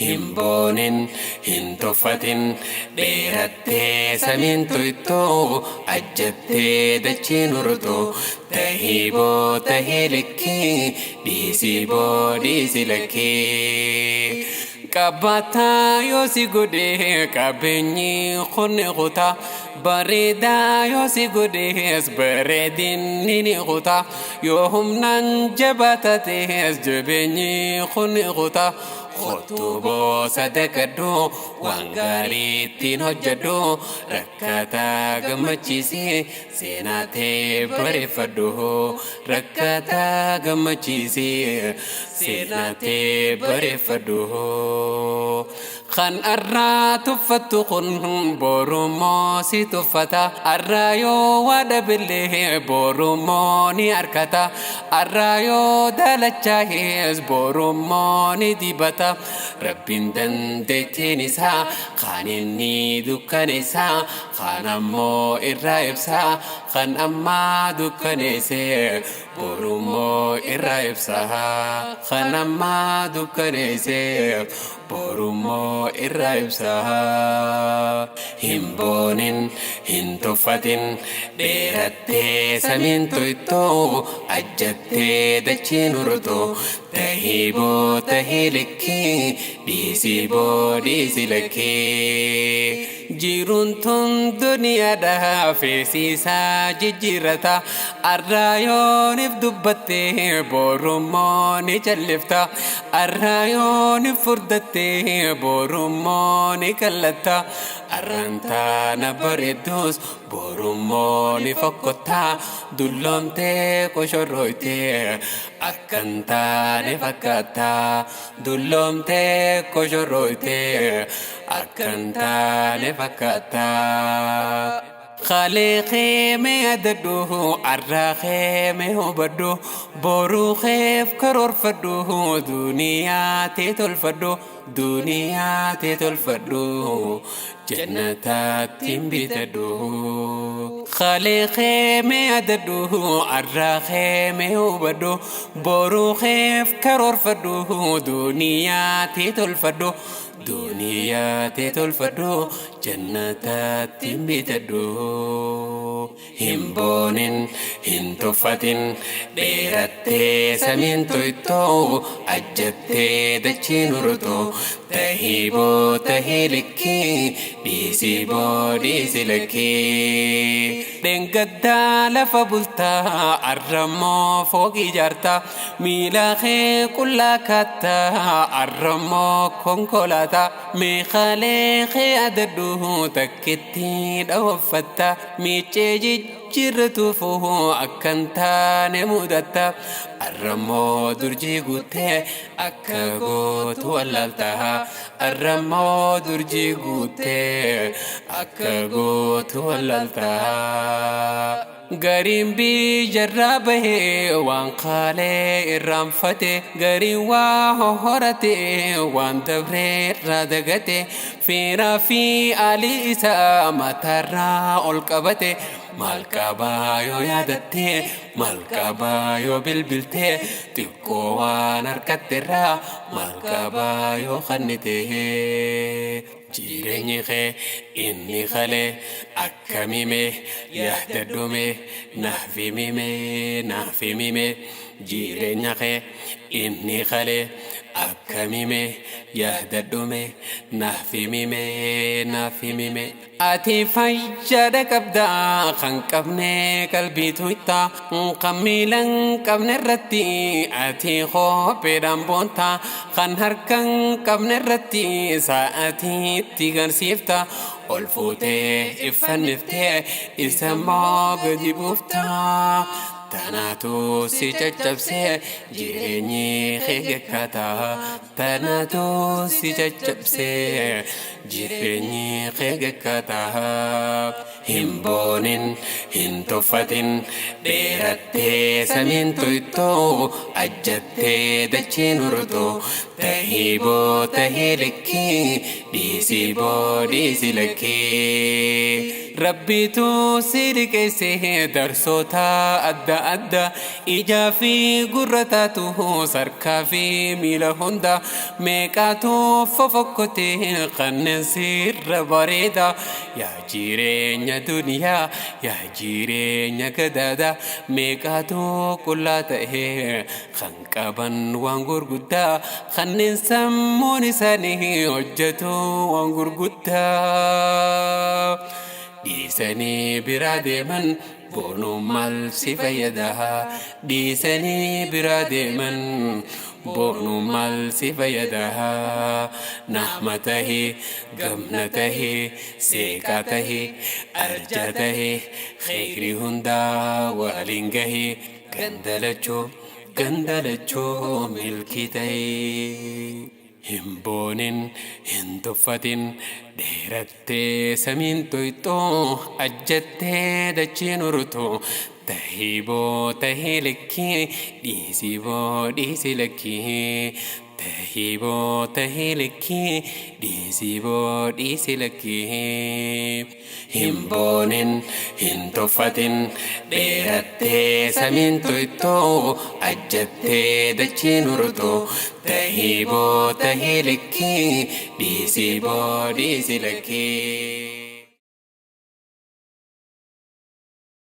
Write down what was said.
Himboonin hin tuffatin dheerattee samiin tuyxoo ajjattee dachiin urutoo tahii boo tahii likkii dhiisii boo dhiisi lakkii qabbataa yoo si godhee qabeenyi khunni qutaa bareedaa yoo si godhees bareedinni ni qutaa yoo humnaan jabaatatees jabeenyi khunni qutaa خطوبو صدقدو وانغاري تين هجدو ركاتا غمچيسي سيناتي بريفدو ركاتا غمچيسي سيناتي بريفدو خان أرى تفتقن بورموسي تفتا أرايو ودبله بورموني أركتا أرايو دلتشاهيز بورموني ديبتا ربين دندتينيسا خانيني دكانيسا خان أمو إرايبسا خان أما دكانيسي بورمو إرايبسا خان أما دكانيسي بورمو إرايبسا himboonin hin tuffatin dheerattee samiin tuyxoo ajjattee dachiin urutoo tahii boo tahii likkii dhiisii boo dhiisi lakkii jiruun tun duniyaadhaa feesiisaa jijjiirrata arraayooniif dubbattee boorummoo ni callifta arraayooniif furdattee boorummoo ni kallatta arrantaana bareeddus boorummoo ni fokkotta dulloomtee koshorrooytee akkan taane fakkaata dulloomtee koshorrooytee akkan taane fakkaata خالقي ميددوه عراخي مهبدو بروخي فكرور فدوه دنياتي تلفدو دنياتي تلفدو جنتات بتدو خالقي ميددوه عراخي مهبدو بروخي فكرور فدوه دنياتي تلفدو دنياتي تلفدو جنتات بتدو himboonin hin tuffatin dheerattee samiin tuyxoo ajjattee dachiin urutoo tahii boo tahii likkii dhiisii boo dhiisi lakkii dhengaddaa lafa bultaa arrammoo fooqii ijaartaa miila kee qullaa kaattaa arrammoo konkolaataa meeqaalee kee adaddu takkitti dhawaffatta miicee jijjiirratuufuu akkan taane mudatta arrammoo durjii guutee akka gootu wallaaltaa arrammoo durjii guutee akka gootu wallaaltaa gariin biyyaarraa bahee waan qaalee irraanfate gariin waa hohorate waan dabree irraa dagate fiiraa fi aalii isaa mataarraa ol qabate maal qabaa yoo yaadatte maal qabaa yoo bilbilte xiqqoo waan harkatterraa maal qabaa yoo kannite jireenyi kee inni kalee akkamime yaadadhume naaf himime jireenya kee inni kalee akkamime yaadadhume naaf himime ati fayyada qabdaa kan qabne qalbii tuyxaa kan miilan qabne irratti ati kopheedhaan boontaa kan harkan qabne irratti sa'atiitti garsiifta ol fuutee iffanniftee isa immoo gadi buuftaa tanaatu si caccabsee jireenyi kee gakkata tanaatu si caccabsee jireenyi kee gakkata himboonin hintoffatin dheerattee samiin tuytoo ajjattee dachiin urtoo tahii boo tahii likkii dhiisii boo dhiisi lakkii rabbiitu si liqeessee darsoota adda adda ijaa fi gurra taatu sarkaa fi miila hunda meeqaatu fofokkotee kanneen sirra bareeda yaa jireenya duniyaa yaa jireenya gadaada meeqaatu qullaa ta'ee kan qaban waan gurguddaa kanneen sammuun isaanii hojjetu waan gurguddaa dhiisanii biraa deeman boonuu maal si fayyada dhiisanii biraa deeman boonuu maal si fayyada nahma tahee gamna tahee seeqaa tahee arjaa tahee kheyrii hundaa waliin gahee gandalachoo milkii tahee himboonin hintoffatin dheerattee samiin tuyxoo ajjattee dachiin urtoo tahii boo tahii lakkii dhiisii boo dhiisi lakkii tahii boo tahii lakkii dhiisii boo dhiisi lakkii himboonin hintoffatin dheerattee samiin tuyxoo ajjattee dachiin urtoo tahii boo tahii lakkii dhiisii boo dhiisi lakkii